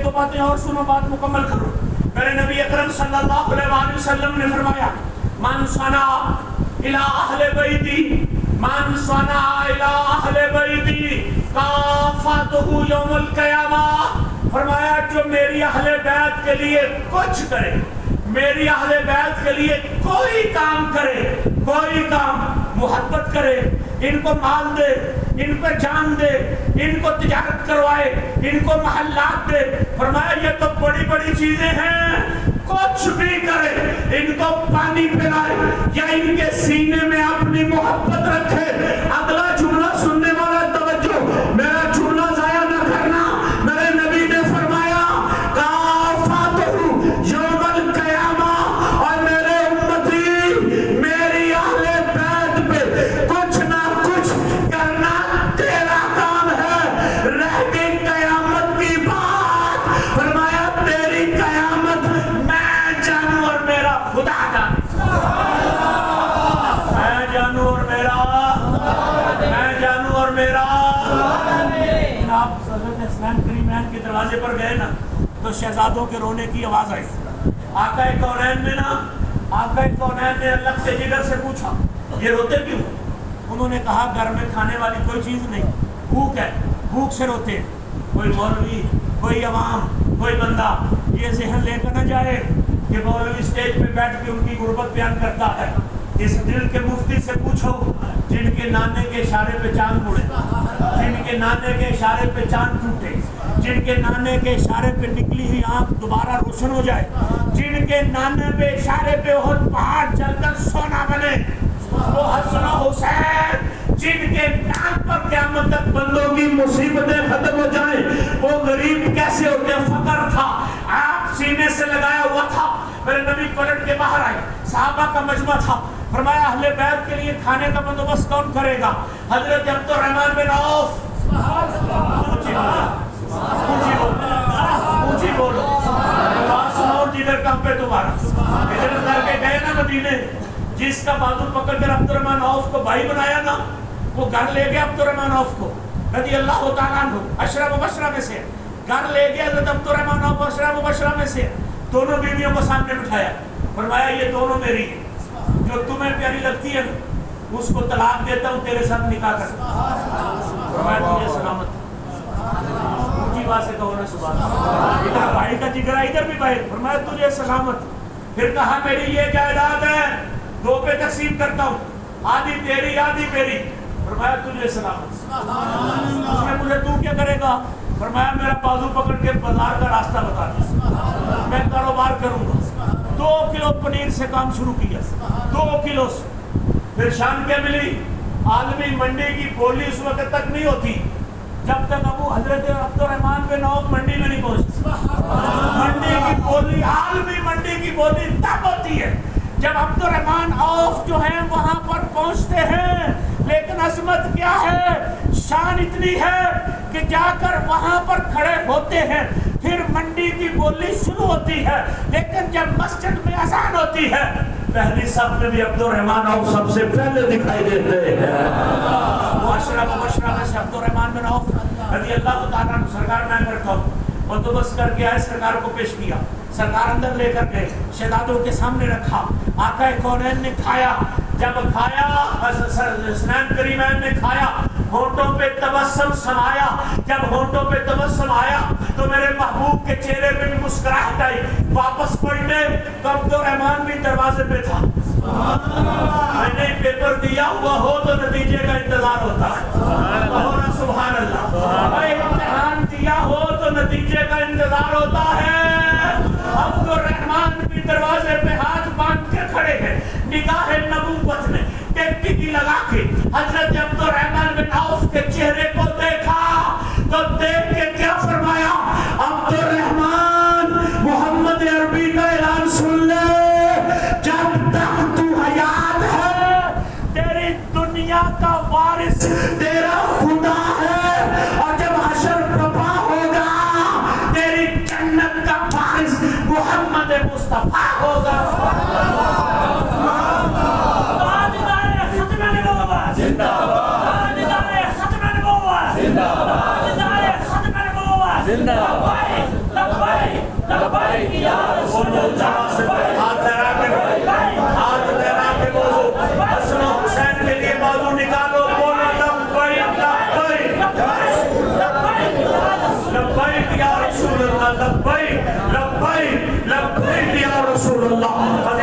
दो बातें और सुनो, बात मुकम्मल करो। मेरे नबी अकरम सल्लल्लाहु अलैहि वसल्लम ने फरमाया, मन सना इला अहले बैती, मन सना इला अहले बैती काफातहु यौमुल क़यामा। फरमाया जो मेरी अहले बैत के लिए कुछ करे, मेरी अहले बैत के लिए कोई काम करे, कोई काम, मोहब्बत करे, इनको माल दे, इन पर जान दे, इनको तिजारत करवाए, इनको महल्लात दे। फरमाया ये तो बड़ी बड़ी चीजें हैं, कुछ भी करे, इनको पानी पिलाए या इनके सीने में अपनी मोहब्बत रखे। अगला जुमला सुनने वाला तवज्जो, मेरा जुमला जाया न करना। मेरे नबी ने फरमाया काफातहु यौमुल क़यामा, और मेरे उम्मती मेरी अहले बैत पे कुछ ना कुछ करना तेरा काम है। रह गई कयामत की बात, फरमाया तेरी कयामत मैं जानू और मेरा खुदा जाने। मैं जानू और मेरा, मैं जानू और मेरा। आप हज़रत इस्लाम करीमैन के दरवाजे पर गए ना तो शहजादों के रोने की आवाज आई। आका कौनैन ने ना, आका कौनैन ने अल्लाह से जिगर से पूछा ये रोते क्यों? उन्होंने कहा घर में खाने वाली कोई चीज नहीं, भूख है, भूख से रोते हैं। कोई मौलवी, कोई अवाम, कोई बंदा ये ज़हन लेकर न जाए कि मौलवी स्टेज पे बैठ के उनकी गुर्बत बयान करता है। इस दिल के मुफ्ती से पूछो जिनके नाने के इशारे पे चांद उड़े, जिनके नाने के इशारे पे चांद टूटे, जिनके नाने के इशारे पे निकली हुई आंख दोबारा रोशन हो जाए, जिनके नाने पे इशारे पे ओहद पहाड़ जलकर सोना बने, वो हसन हुसैन, जिनके नाम पर क़यामत तक बंदों की मुसीबतें खत्म हो जाएं, वो गरीब कैसे होते हैं? फकर था, आप सीने से लगाया हुआ था। मेरे नबी पलट के बाहर आए, सहाबा का मजमा था। फरमाया अहले बैत के लिए खाने का बंदोबस्त कौन करेगा? हजरत अब्दुर्रहमान बिन औफ, ऊंची बोलो, सुनाओ जिधर काम पे तुम्हारा, इधर करके गए ना मदीने, जिसका बाजू पकड़कर अब्दुर्रहमान औफ को भाई बनाया ना, वो घर ले गया अब्दुर्रहमान औफ को रज़ी अल्लाह तआला अन्हु, अशरा मुबशरा में से घर ले गया। हज़रत अब्दुर्रहमान औफ अशरा मुबशरा में से दोनों बीवियों को सामने बिठाया। फरमाया ये दोनों मेरी, जो तुम्हें प्यारी लगती है उसको तलाक देता हूँ, तेरे साथ निकाह कर। फरमाया तुझे सलामत, ऊंची बात से कहो ना सुभान अल्लाह। इधर भाई का जिक्र है, इधर भी भाई। फरमाया तुझे सलामत। फिर कहा मेरी ये जायदाद है, दो पे तकसीम करता हूँ, आधी तेरी आधी मेरी। फरमाया तुझे सलामत। उसने पूछा तू क्या करेगा? फरमाया मेरा बाजू पकड़ के बाजार का रास्ता बता दे, मैं कारोबार करूंगा। 2 किलो पनीर से काम शुरू किया, 2 किलो से। फिर शाम क्या मिली? आलमी मंडी की बोली उस वक्त तक नहीं होती जब तक अबू हजरत अब्दुर्रहमान बिन औफ मंडी में नहीं पहुंचते। मंडी की बोली, आलमी मंडी की बोली तब होती है जब अब्दुर्रहमान औफ जो है वहां पर पहुंचते हैं। लेकिन अजमत क्या है, शान इतनी है कि जाकर वहां पर खड़े होते हैं, फिर मंडी की बोली शुरू होती है। लेकिन जब मस्जिद में अजान होती है, पहली सब में भी अब्दुर्रहमान औफ सबसे पहले दिखाई देते हैं। वो अशरा मुबशरा में से अब्दुर्रहमान बिन औफ रज़ी अल्लाह तआला अन्हु, सरकार मैं बैठा हूँ, बंदोबस्त करके आए, सरकार को पेश किया, सरकार अंदर लेकर गए, शहजादों के सामने रखा। आका कौनैन ने खाया, जब खाया इस्लाम करीमैन ने खाया, होंठों पे तबस्सुम समाया। जब होंठों पे तबस्सुम आया तो मेरे महबूब के चेहरे पे भी मुस्कुराहट आई। वापस पढ़ने तो अब्दुर्रहमान भी दरवाजे पे था। मैंने पेपर दिया हुआ हो तो नतीजे का इंतजार होता है। सुभान अल्लाह। इम्तिहान दिया हो तो नतीजे का इंतजार होता है। अब्दुर्रहमान भी दरवाजे पे हाथ बांध के खड़े हैं, निगाह नबूवत ने टिकटिकी लगा के हजरत अब्दुर्रहमान बिन औफ के चेहरे को देखा तो देख के क्या फरमाया? अब्दुर्रहमान, मोहम्मद अरबी का ऐलान सुन ले, जब तक तू हयात है तेरी दुनिया का वारिस तेरा खुदा है, और जब हशर बर्पा होगा तेरी जन्नत का वारिस मोहम्मद मुस्तफा होगा। जिंदाबाद। رسول اللہ